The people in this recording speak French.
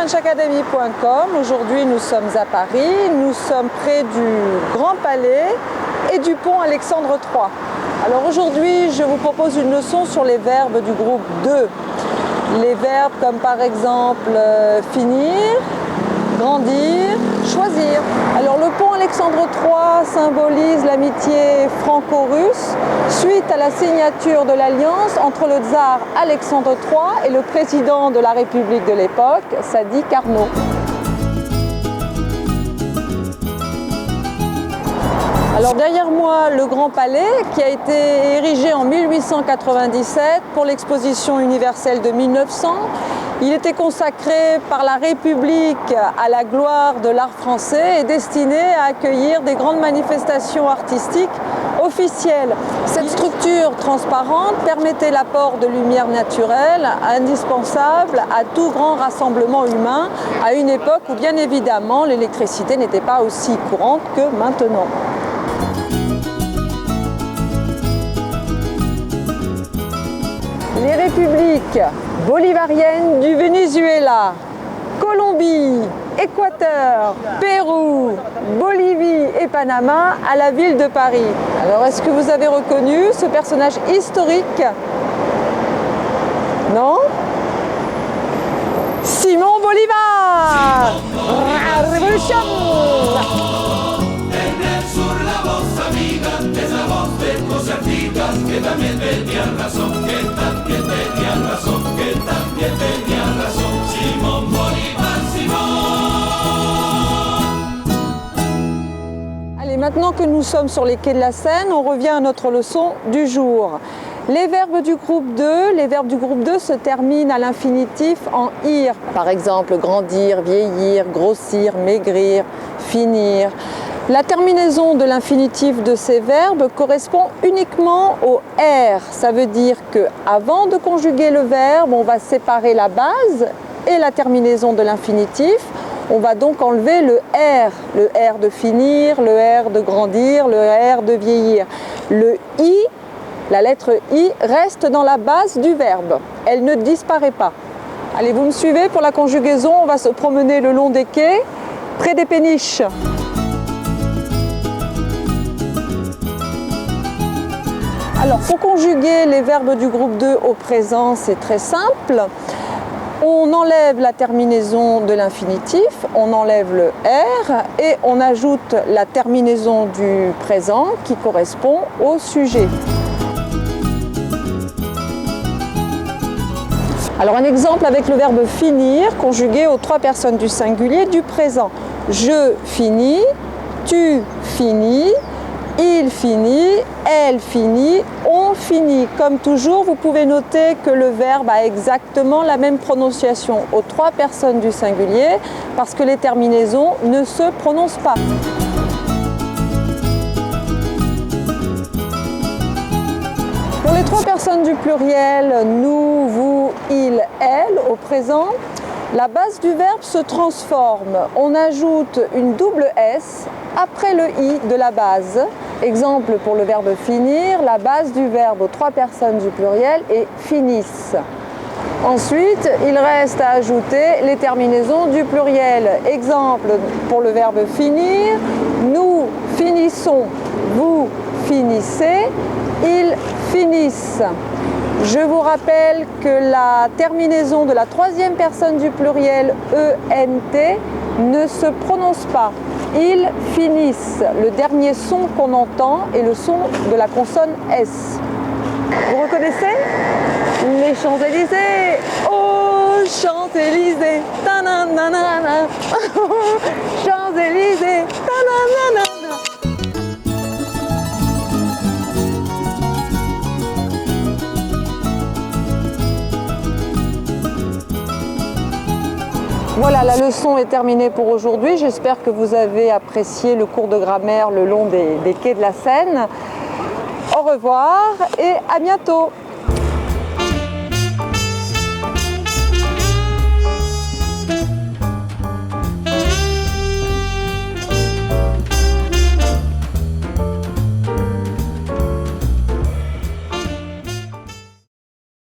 FrenchAcademy.com. Aujourd'hui, nous sommes à Paris. Nous sommes près du Grand Palais et du pont Alexandre III. Alors aujourd'hui, je vous propose une leçon sur les verbes du groupe 2. Les verbes comme par exemple finir, grandir, choisir. Alors le pont Alexandre III symbolise l'amitié franco-russe suite à la signature de l'alliance entre le tsar Alexandre III et le président de la République de l'époque, Sadi Carnot. Alors derrière moi, le Grand Palais qui a été érigé en 1897 pour l'exposition universelle de 1900. Il était consacré par la République à la gloire de l'art français et destiné à accueillir des grandes manifestations artistiques officielles. Cette structure transparente permettait l'apport de lumière naturelle indispensable à tout grand rassemblement humain à une époque où bien évidemment l'électricité n'était pas aussi courante que maintenant. Les républiques bolivariennes du Venezuela, Colombie, Équateur, Pérou, Bolivie et Panama à la ville de Paris. Alors est-ce que vous avez reconnu ce personnage historique? Non? Simón Bolívar! La révolution! Allez, maintenant que nous sommes sur les quais de la Seine, on revient à notre leçon du jour. Les verbes du groupe 2, se terminent à l'infinitif en ir. Par exemple, grandir, vieillir, grossir, maigrir, finir. La terminaison de l'infinitif de ces verbes correspond uniquement au R. Ça veut dire qu'avant de conjuguer le verbe, on va séparer la base et la terminaison de l'infinitif. On va donc enlever le R de finir, le R de grandir, le R de vieillir. Le I, la lettre I, reste dans la base du verbe. Elle ne disparaît pas. Allez, vous me suivez pour la conjugaison, on va se promener le long des quais, près des péniches. Alors, pour conjuguer les verbes du groupe 2 au présent, c'est très simple. On enlève la terminaison de l'infinitif, on enlève le R et on ajoute la terminaison du présent qui correspond au sujet. Alors, un exemple avec le verbe finir, conjugué aux trois personnes du singulier du présent. Je finis, tu finis, il finit, elle finit, on finit. Comme toujours, vous pouvez noter que le verbe a exactement la même prononciation aux trois personnes du singulier parce que les terminaisons ne se prononcent pas. Pour les trois personnes du pluriel, nous, vous, il, elle, au présent, la base du verbe se transforme. On ajoute une double S après le I de la base. Exemple pour le verbe finir, la base du verbe aux trois personnes du pluriel est finissent. Ensuite, il reste à ajouter les terminaisons du pluriel. Exemple pour le verbe finir, nous finissons, vous finissez, ils finissent. Je vous rappelle que la terminaison de la troisième personne du pluriel ENT ne se prononce pas. Ils finissent. Le dernier son qu'on entend est le son de la consonne S. Vous reconnaissez? Les Champs-Élysées. Oh, Champs-Élysées. Ta-na-na-na-na. Champs-Élysées. Ta-na-na-na-na. Voilà, la leçon est terminée pour aujourd'hui. J'espère que vous avez apprécié le cours de grammaire le long des quais de la Seine. Au revoir et à bientôt.